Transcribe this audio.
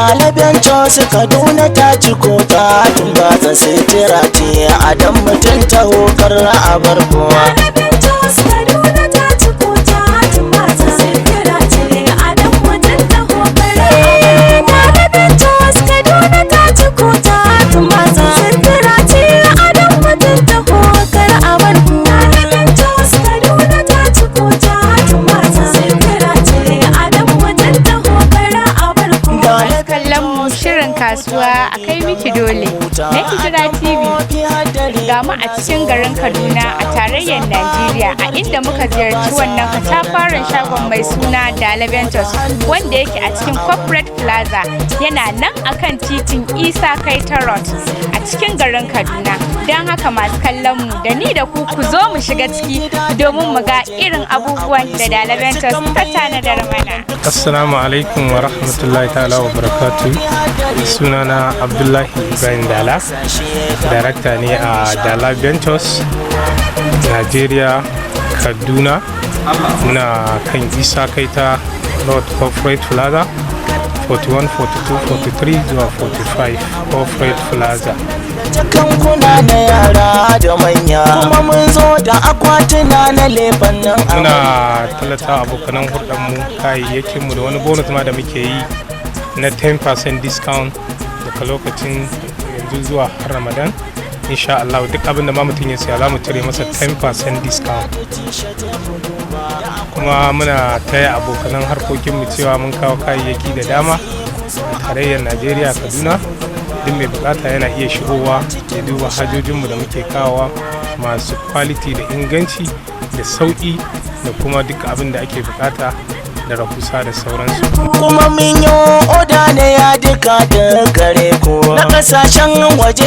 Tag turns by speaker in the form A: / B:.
A: Daliban Jos Kaduna ta ci kota tun ba ta sitira ce a dan mutum ta hokar a bar kowa.
B: Daliban Jos Kaduna ta ci kota tun ba ta sitira ce a dan mutum ta hokar a bar kowa. Daliban Jos Kaduna ta ci kota tun ba ta sitira ce a dan mutum ta hokar a bar kowa. Daliban Jos Kaduna ta ci kota tun ba ta sitira ce a dan mutum ta hokar a bar kowa.
C: Kallon mu shirin kasuwa a kai miki dole na Hijira TV ga mu a cikin garin Kaduna a tarayyar Najeriya, a inda muka ziyarci wannan katafaren shagon mai suna Daliban Jos wanda yake a cikin Corporate Plaza, yana nan akan titin Isa Kaita Road a cikin garin Kaduna. Don haka masu kallon mu da ni da ku zo mu shiga ciki domin mu ga irin abubuwan da Daliban Jos ta tanadar mana.
D: Assalamu alaikum wa rahmatullahi ta'ala wa barakatuh. Sunana Abdullahi Ibrahim Dala, darakta ne a Daliban Jos, Nigeria, Kaduna. Muna kan Isa Kaita Road Corporate Plaza 41, 42, 43 zuwa 45 Corporate Plaza.
A: Kankuna na yara da manya kuma mun zo da akwatuna na leban nan.
D: Muna talata abokanan hurɗanmu kayayyakinmu da wani bonus ma da muke yi na 10% discount daga lokacin yanzu zuwa Ramadan. Insha Allah duk abin da ma mutum ya siya za mu cire masa 10% discount. Kuma muna taya abokanan harkokinmu cewa mun kawo kayayyaki da dama a tarayyar Najeriya, Kaduna. Duk mai bukata yana iya shigowa ya duba hajojinmu da muke kawowa masu quality da inganci da sauƙi da kuma duk abin da ake bukata da rahusa da sauransu.
A: Kuma min yi oda ne ya duka da gare ku na ƙasashen waje.